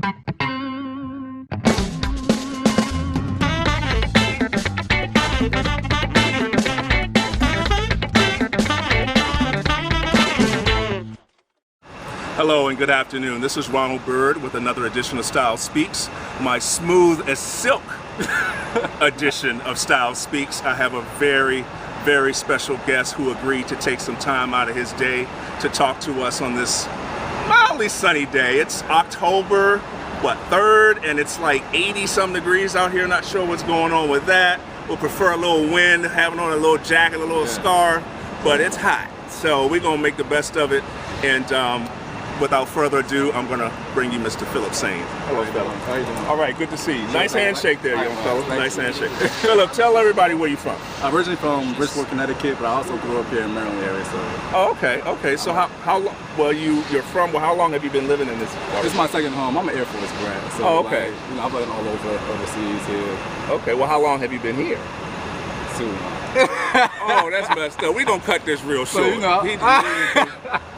Hello and good afternoon. This is Ronald Bird with another edition of Style Speaks, my smooth as silk edition of Style Speaks. I have a very, very special guest who agreed to take some time out of his day to talk to us on this mildly sunny day. It's October, 3rd, and it's like 80-some degrees out here. Not sure what's going on with that. We'll prefer a little wind, having on a little jacket, a little scarf, but it's hot. So we're gonna make the best of it. And without further ado, I'm going to bring you Mr. Philip Sain. Hello, Philip. How you doing? All right, good to see you. Nice handshake there, young fella. Nice handshake. Philip, tell everybody where you're from. I'm originally from Bridgeport, Connecticut, but I also grew up here in Maryland area. So. Oh, okay. So how long? Well, you're from. Well, how long have you been living in this? This is my second home. I'm an Air Force grad. So okay. Like, I've been all over overseas here. Okay. Well, how long have you been here? Too long. Oh, that's messed up. We gonna cut this real short. So, you know.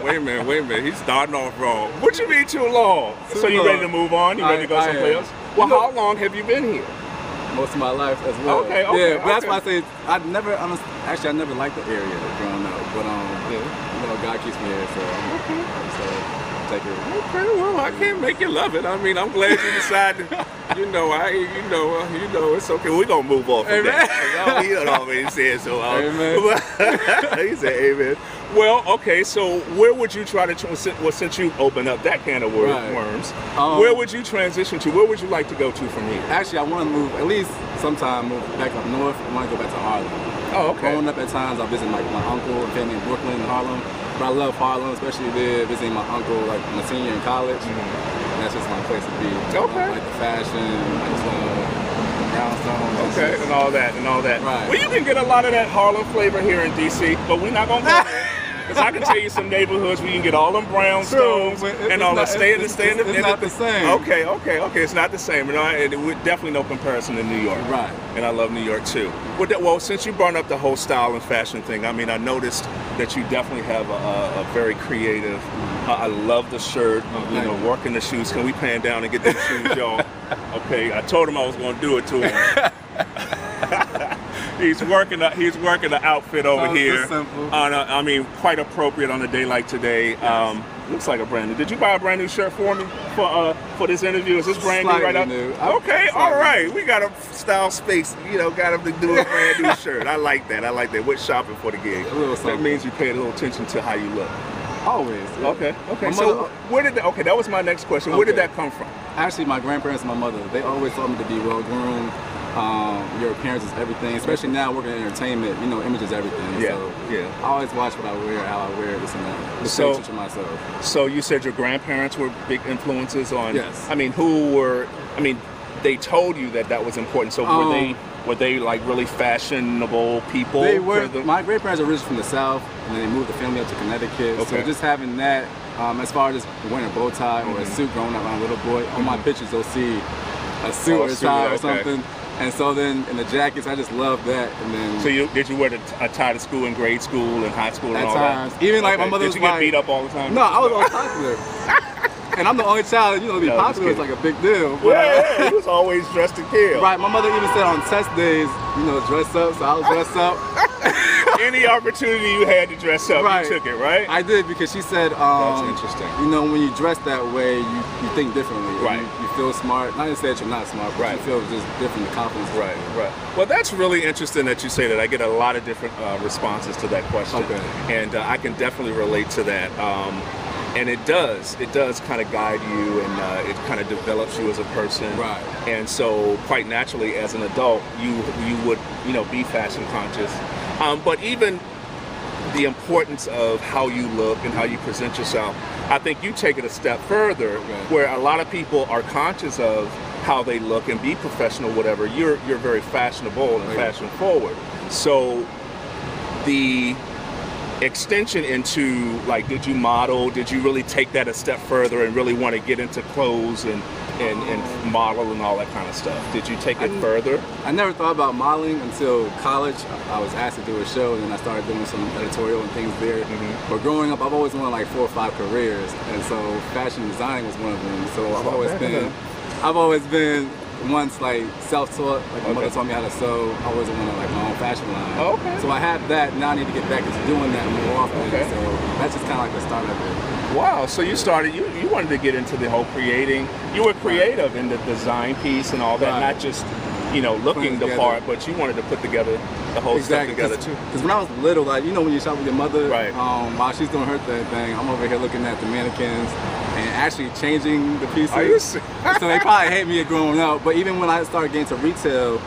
Wait a minute. He's starting off wrong. What you mean too long? So you long. ready to move on? You ready to go someplace else? Well, how long have you been here? Most of my life as well. Okay. Yeah, but that's why I say I never liked the area growing up, but God keeps me here, so take it. Okay, well, I can't make you love it. I mean, I'm glad you decided. It's okay. We're gonna move off of that. He already said so. Amen. He said, "Amen." Well, okay. So, where would you try to since you opened up that can of worms? Where would you transition to? Where would you like to go to from here? Actually, I want to move at least sometime. Move back up north. I want to go back to Harlem. Oh, okay. Growing up at times, I visit my uncle and family in Brooklyn and Harlem. But I love Harlem, especially there visiting my uncle, like my senior in college. And that's just my place to be. Okay. Like the fashion, I just want the brownstones. Okay, and all that. Right. Well, you can get a lot of that Harlem flavor here in DC, but we're not gonna go there. Because I can tell you some neighborhoods where you can get all them brownstones and all that. It's not the same. Okay. It's not the same. And definitely no comparison to New York. Right. And I love New York too. Well, since you brought up the whole style and fashion thing, I mean, I noticed that you definitely have a very creative. I love the shirt. Working the shoes. Can we pan down and get these shoes, y'all? Okay. I told him I was going to do it to him. He's working the outfit over here. I mean, quite appropriate on a day like today. Yes. Looks like a brand new. Did you buy a brand new shirt for me for this interview? Is this brand new right up? New. Okay, all right. We got a Style Space. Got him to do a brand new shirt. I like that. What shopping for the gig? That means you pay a little attention to how you look. Always. Yeah. Okay. So where did that? Okay, that was my next question. Where did that come from? Actually, my grandparents and my mother, they always told me to be well groomed. Your appearance is everything, especially now working in entertainment, image is everything. So I always watch what I wear, how I wear this and that. The picture to myself. So you said your grandparents were big influences on. Yes. I mean, they told you that was important. So were they like really fashionable people? They were. My grandparents are originally from the South, and then they moved the family up to Connecticut. Okay. So just having that, as far as just wearing a bow tie or a suit growing up when I was a little boy, on my pictures you'll see a suit or a tie or something. And so then in the jackets, I just love that. And then did you wear a tie to school in grade school and high school and all times. that? Even like my mother was Did you get beat up all the time? No, I was always popular. And I'm the only child, to be popular is like a big deal. Yeah, he was always dressed to kill. Right, my mother even said on test days, dress up, so I was dressed up. Any opportunity you had to dress up, you took it, right? I did, because she said, that's interesting. When you dress that way, you think differently. Right. You feel smart. Not to say that you're not smart, but you feel just different, the confidence. Right. Well, that's really interesting that you say that. I get a lot of different responses to that question. Okay. And I can definitely relate to that. And it does kind of guide you, and it kind of develops you as a person. Right. And so quite naturally as an adult, you would, be fashion conscious. But even the importance of how you look and how you present yourself, I think you take it a step further, where a lot of people are conscious of how they look and be professional, whatever. You're very fashionable and fashion forward. So the extension into, like, did you model? Did you really take that a step further and really want to get into clothes and model and all that kind of stuff? Did you take it further? I never thought about modeling until college. I was asked to do a show, and then I started doing some editorial and things there. But growing up, I've always wanted like 4 or 5 careers, and so fashion designing was one of them. So I've always been once like self-taught. Like my mother taught me how to sew. I always wanted like my own fashion line. Oh, okay. So I have that. Now I need to get back into doing that more often. Okay. So that's just kind of like the start of it. Wow. So you started. You wanted to get into the whole creating. You were creative in the design piece and all that, not just looking the part, but you wanted to put together the whole stuff together too. Because when I was little, like when you shop with your mother, right. While she's doing her thing, I'm over here looking at the mannequins and actually changing the pieces. Are you serious? So they probably hate me growing up. But even when I started getting to retail,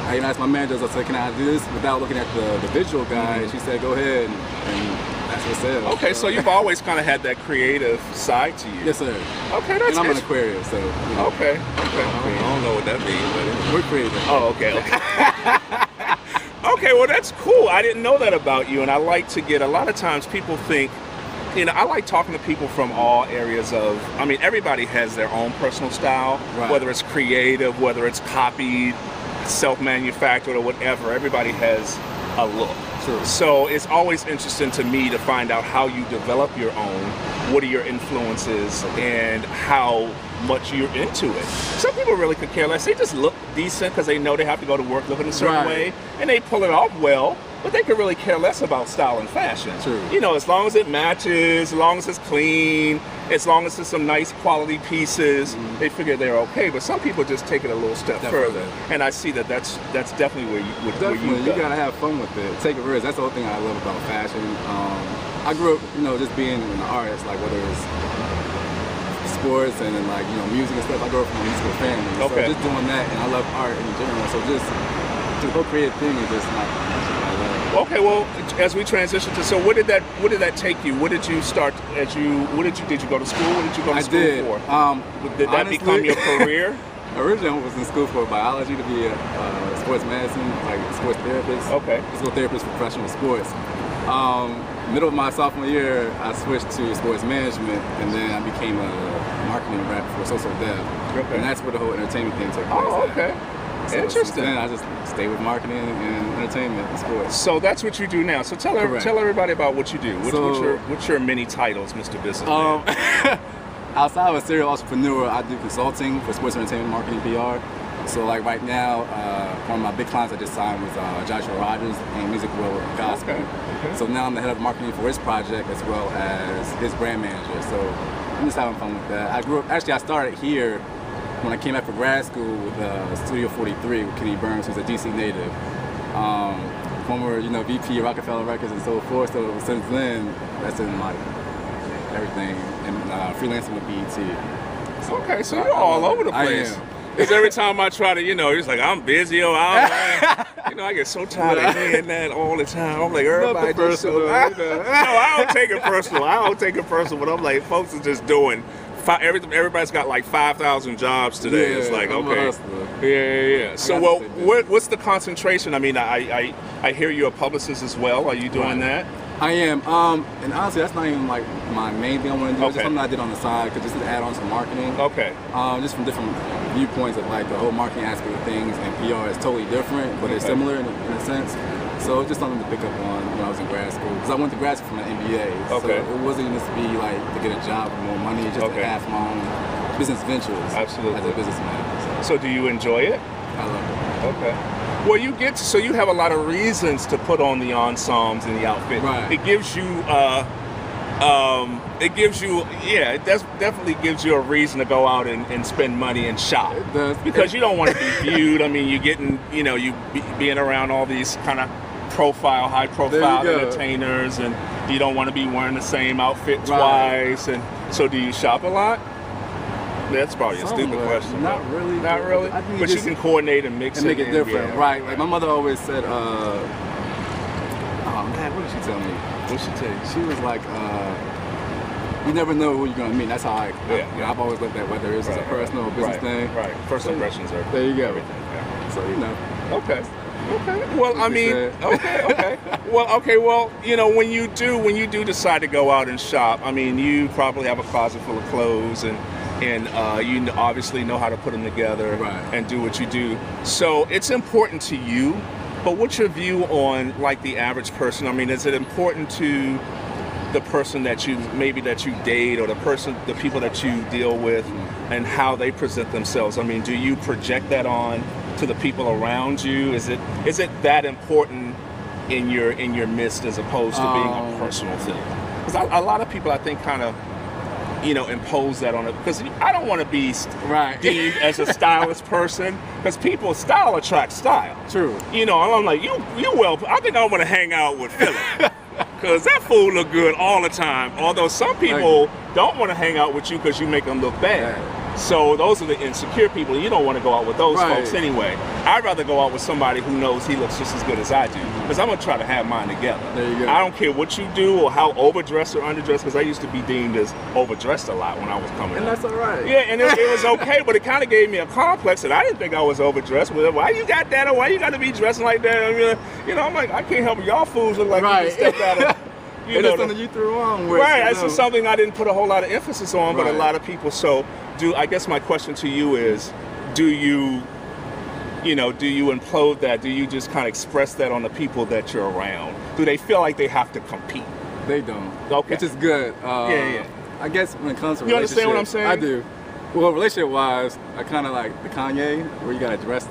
I asked my manager, I said, "Can I do this without looking at the visual guide?" She said, "Go ahead," and that's what it said. Okay, so you've always kind of had that creative side to you. Yes, sir. Okay, that's. And I'm an Aquarius, so. Okay. I don't know what that means, but we're creative. Oh, okay. Okay, well that's cool. I didn't know that about you, and I like to get. A lot of times people think. I like talking to people from all areas of, everybody has their own personal style, whether it's creative, whether it's copied, self-manufactured, or whatever. Everybody has a look. True. So it's always interesting to me to find out how you develop your own, what are your influences, and how much you're into it. Some people really could care less. They just look decent because they know they have to go to work looking a certain way, and they pull it off well. But they could really care less about style and fashion. True. As long as it matches, as long as it's clean, as long as it's some nice quality pieces, they figure they're okay. But some people just take it a little step further. And I see that's definitely where you Definitely, you gotta have fun with it. Take a risk. That's the whole thing I love about fashion. I grew up, just being an artist, like whether it's sports and then like music and stuff. I grew up from a musical family, so just doing that, and I love art in general. So just the whole creative thing is just not. Okay, well, as we transition to, so what did that take you? What did you start did you go to school? What did you go to school for? Did that honestly, become your career? Originally, I was in school for biology to be a sports medicine, like a sports therapist. Okay. Physical therapist for professional sports. Middle of my sophomore year, I switched to sports management, and then I became a marketing rep for social dev. Okay. And that's where the whole entertainment thing took place. Oh, okay. So interesting. Then I just stay with marketing and entertainment and sports. So that's what you do now. So tell everybody about what you do. What's your many titles, Mr. Businessman? Outside of a serial entrepreneur, I do consulting for sports entertainment marketing PR. So like right now, one of my big clients I just signed was Joshua Rogers and Music World Gospel. Okay. So now I'm the head of marketing for his project as well as his brand manager. So I'm just having fun with that. I started here when I came back for grad school with Studio 43 with Kenny Burns, who's a DC native. Former, VP of Rockefeller Records and so forth. So since then, that's in like everything and freelancing with BET. Okay, so you're all over the place. Because every time I try to, it's like I'm busy or I get so tired of hearing that all the time. I'm like, everybody just so. No, I don't take it personal. But I'm like, folks are just doing. Everybody's got like 5,000 jobs today. It's like, okay, yeah. So, what's the concentration? I hear you're a publicist as well. Are you doing that? I am. And honestly, that's not even like my main thing I want to do. It's just something I did on the side because just to add on to marketing. Okay. Just from different viewpoints of like the whole marketing aspect of things, and PR is totally different, but it's similar in a sense. So it's just something to pick up on when I was in grad school. Because I went to grad school for my MBA. Okay. So it wasn't even to be like to get a job with more money, just to have my own business ventures. Absolutely. As a businessman. So do you enjoy it? I love it. Okay. Well, you have a lot of reasons to put on the ensembles and the outfit. Right. It gives you, it definitely gives you a reason to go out and spend money and shop. It does. Because you don't want to be viewed. You're getting, being around all these kind of high profile entertainers, and you don't want to be wearing the same outfit twice. And so do you shop a lot? That's probably a stupid question. Not really. Not really? But you can coordinate and mix and make it different. Yeah. Right. Like my mother always said, what did she tell me? What she tell you? She was like, you never know who you're going to meet. That's how I've always looked at whether it's a personal or business thing. Right. First impressions are there you go. Everything. Yeah. So, Okay. Okay. Well, I mean, okay. Well, you know, when you do decide to go out and shop, I mean, you probably have a closet full of clothes, and you obviously know how to put them together and do what you do. So it's important to you. But what's your view on like the average person? I mean, is it important to the person that you date, or the people that you deal with, and how they present themselves? I mean, do you project that on to the people around you? Is it that important in your midst as opposed to being a personal thing? Because a lot of people, I think, kind of, you know, impose that on it, because I don't want to be deemed as a stylish person, because style attracts style. True. You know, I'm like, you well, I think I want to hang out with Philip. Because that fool look good all the time. Although some people don't want to hang out with you because you make them look bad. So those are the insecure people. You don't want to go out with those folks anyway. I'd rather go out with somebody who knows he looks just as good as I do, because I'm going to try to have mine together. There you go. I don't care what you do or how overdressed or underdressed, because I used to be deemed as overdressed a lot when I was coming up. And that's all right. Yeah, and it was okay, but it kind of gave me a complex that I didn't think I was overdressed. Why you got that, or why you got to be dressing like that? I mean, you know, I'm like, I can't help it. Y'all fools look like you stepped out of... It is something you threw on with. Right, it's just something I didn't put a whole lot of emphasis on, but a lot of people. So, I guess my question to you is, do you implode that? Do you just kind of express that on the people that you're around? Do they feel like they have to compete? They don't. Okay. Which is good. Yeah. I guess when it comes to you understand what I'm saying? I do. Well, relationship-wise, I kind of like the Kanye, where you got to dress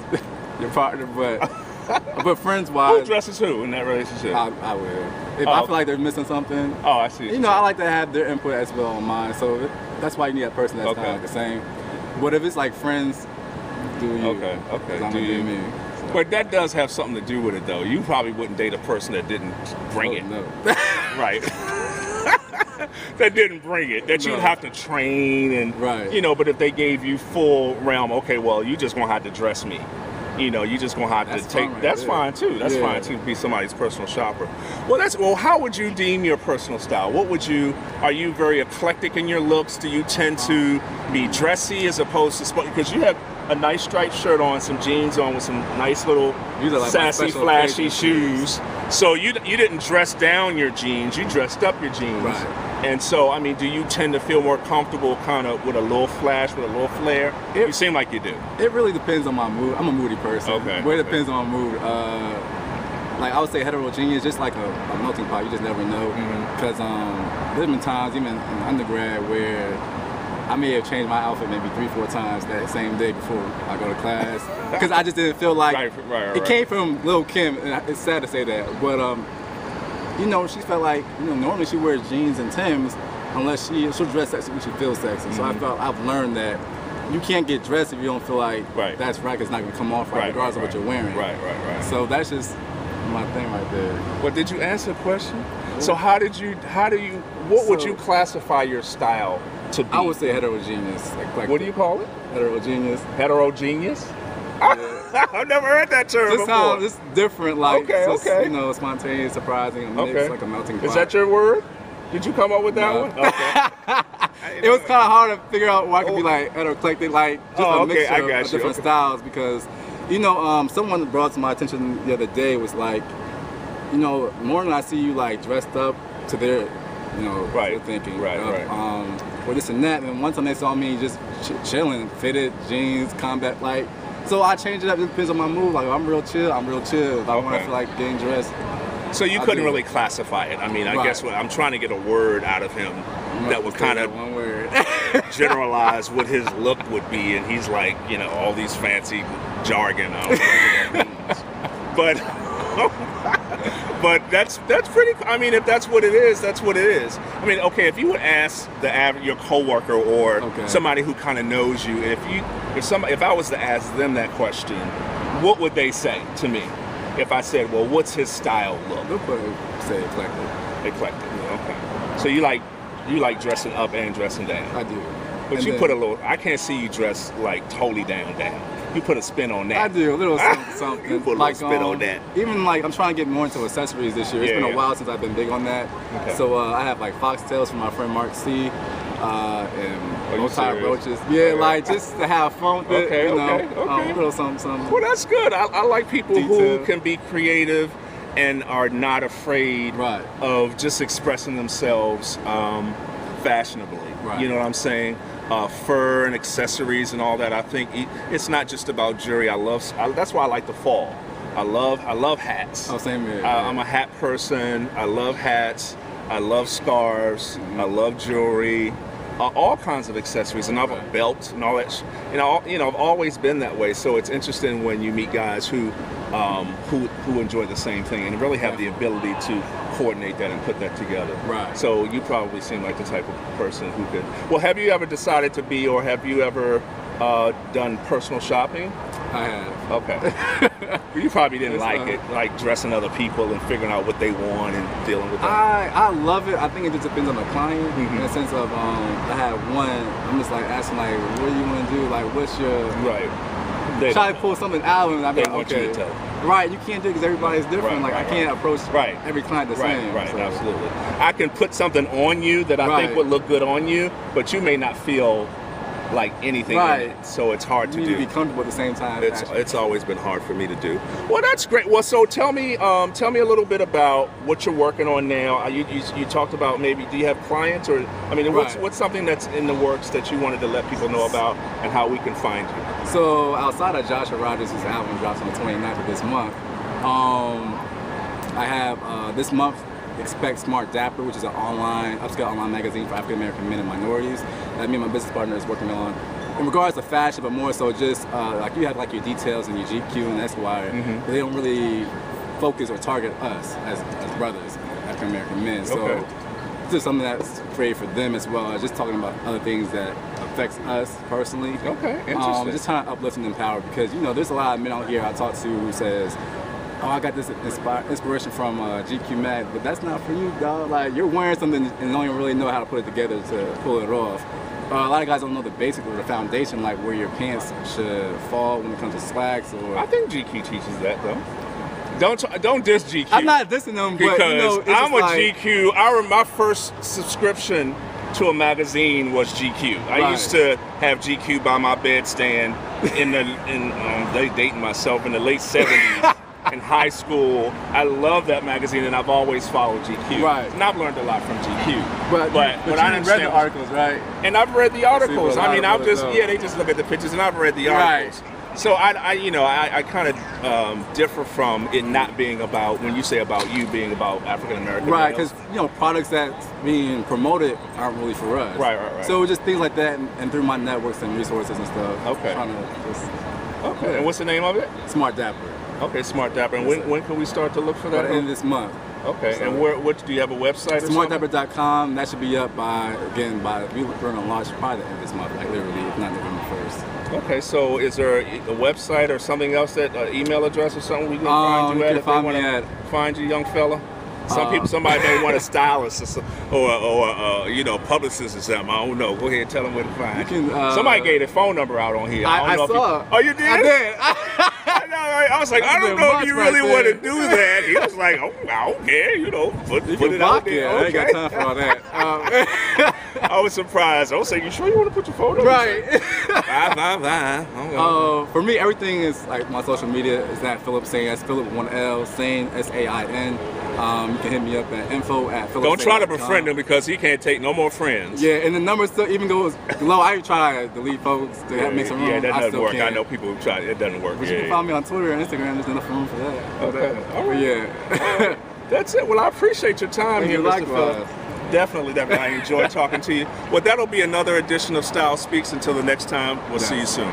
your partner, but friends-wise... Who dresses who in that relationship? I will. If I feel like they're missing something... Oh, I see. You know, I like to have their input as well on mine, so that's why you need a person that's kind of like the same. But if it's like friends, do you. Okay. I'm do you. Me, so. But that does have something to do with it, though. You probably wouldn't date a person that didn't bring it. No. Right. That didn't bring it. That you'd have to train and, you know, but if they gave you full realm, okay, well, you just going to have to dress me. You know, you just gonna have to take. That's fine too. That's fine too. Be somebody's personal shopper. Well, how would you deem your personal style? Are you very eclectic in your looks? Do you tend to be dressy as opposed to because you have a nice striped shirt on, some jeans on with some nice little sassy, flashy shoes. So you didn't dress down your jeans. You dressed up your jeans. Right. And so, I mean, do you tend to feel more comfortable kind of with a little flash, with a little flair? You seem like you do. It really depends on my mood. I'm a moody person. Okay. But it depends on my mood. Like I would say heterogeneous, just like a melting pot. You just never know. Because there's been times, even in undergrad, where I may have changed my outfit maybe 3-4 times that same day before I go to class. Because I just didn't feel like... It came from Lil' Kim, and it's sad to say that. But... you know, she felt like, you know, normally she wears jeans and Timbs unless she'll dress sexy when she feels sexy. So I've learned that you can't get dressed if you don't feel like that's right, 'cause it's not going to come off regardless of what you're wearing. Right. So that's just my thing right there. Well, did you answer the question? So what would you classify your style to be? I would say heterogeneous. What do you call it? Heterogeneous. Heterogeneous? Yeah. I've never heard that term before. It's different, like, okay. You know, spontaneous, surprising, a mix, like a melting pot. Is that your word? Did you come up with that one? Okay. It was kind of hard to figure out why I could be like eclectic, like just a mixture of different styles, because, you know, someone brought to my attention the other day was like, you know, more than I see you like dressed up to their, you know, their thinking. Or this and that, and one time they saw me just chilling, fitted jeans, combat like. So I change it up. It depends on my mood. Like if I'm real chill. If I want to feel like getting dressed. So you couldn't really classify it. I mean, I guess I'm trying to get a word out of him that would kind of one word generalize what his look would be, and he's like, you know, all these fancy jargon. I don't know what that means. But that's pretty. I mean, if that's what it is, that's what it is. I mean, okay, if you would ask your coworker or somebody who kind of knows you, if I was to ask them that question, what would they say to me? If I said, well, what's his style look? They'll probably say eclectic. Eclectic. Okay. So you like dressing up and dressing down. I do. But and you put a little. I can't see you dress like totally down. You put a spin on that. I do a little something. You put a little spin on that. Even like I'm trying to get more into accessories this year. It's been a while since I've been big on that. Okay. So I have like foxtails from my friend Mark C. and bow-tie roaches. Yeah, like just to have fun with it. You know, little something. Well, that's good. I like people Detail. who can be creative and are not afraid of just expressing themselves fashionably. You know what I'm saying? Fur and accessories and all that. I think it's not just about jewelry. That's why I like the fall. I love hats. Oh, same here. I'm a hat person. I love hats. I love scarves. I love jewelry. All kinds of accessories, and I have a belt and all that. I've always been that way. So it's interesting when you meet guys who enjoy the same thing and really have the ability to coordinate that and put that together. Right. So you probably seem like the type of person who could. Well, have you ever decided to be, or have you ever done personal shopping? I have. Okay. You probably didn't like it, like dressing other people and figuring out what they want and dealing with that. I love it. I think it just depends on the client in the sense of I had one. I'm just like asking like, what do you want to do? Like, what's your try to pull something out and I'd be like, okay. Right, you can't do it because everybody's different. I can't approach every client the same. Right, absolutely. I can put something on you that I think would look good on you, but you may not feel like anything in it, so it's hard to do. You need to be comfortable at the same time. It's always been hard for me to do. Well, that's great. Well, so tell me a little bit about what you're working on now. You talked about maybe, do you have clients, or I mean, what's something that's in the works that you wanted to let people know about and how we can find you? So outside of Joshua Rogers' album drops on the 29th of this month, I have this month. Expect Smart Dapper, which is an upscale online magazine for African American men and minorities that me and my business partner is working on. In regards to fashion, but more so just like you have like your details and your GQ and Esquire, but they don't really focus or target us as brothers, African American men. So it's just something that's created for them as well as just talking about other things that affects us personally. Okay, interesting. Just trying to uplift and empower because there's a lot of men out here I talk to who says, oh, I got this inspiration from GQ Mag, but that's not for you, dog. Like, you're wearing something and don't even really know how to put it together to pull it off. A lot of guys don't know the basics or the foundation, like where your pants should fall when it comes to slacks. Or I think GQ teaches that, though. Don't diss GQ. I'm not dissing them, because I'm a GQ. I remember my first subscription to a magazine was GQ. I used to have GQ by my bedstand dating myself in the late 70s. In high school, I love that magazine, and I've always followed GQ. Right. And I've learned a lot from GQ. But I read the articles, right? And I've read the articles. I mean, they just look at the pictures, and I've read the articles. Right. So I kind of differ from it not being about, when you say about you, being about African American. Right, because products that's being promoted aren't really for us. Right. So just things like that, and through my networks and resources and stuff. Okay. Trying to just, and what's the name of it? Smart Dapper. Okay, Smart Dapper. And when can we start to look for that? By the end of this month. Okay, so, and what do you have a website or SmartDapper.com. That should be up by we're going to launch probably the end of this month, like literally, if not November 1st. Okay, so is there a website or something else, email address or something we can find you at if they want to find you, young fella? Somebody may want a stylist or publicist or something. I don't know. Go ahead and tell them where to find you. Somebody gave their phone number out on here. I saw. Oh, you did? I did. I was like, I don't know if you really want to do that. He was like, oh, I don't care, put it out there. I ain't got time for all that. I was surprised. I was like, you sure you want to put your phone number? Right. Fine. For me, everything is like my social media is at Philip Sain. That's Philip with one L, Sain, S-A-I-N. You can hit me up at info@philipsain.com. Don't try to befriend him because he can't take no more friends. Yeah, and the number still even goes low. I try to delete folks to make some room. Yeah, that doesn't work. I know people who try. It doesn't work. But you can find me on Twitter and Instagram. There's enough room for that. Okay. All right. Yeah. That's it. Well, I appreciate your time here, Mr. Phil. Definitely. I enjoyed talking to you. Well, that'll be another edition of Style Speaks. Until the next time, we'll see you soon.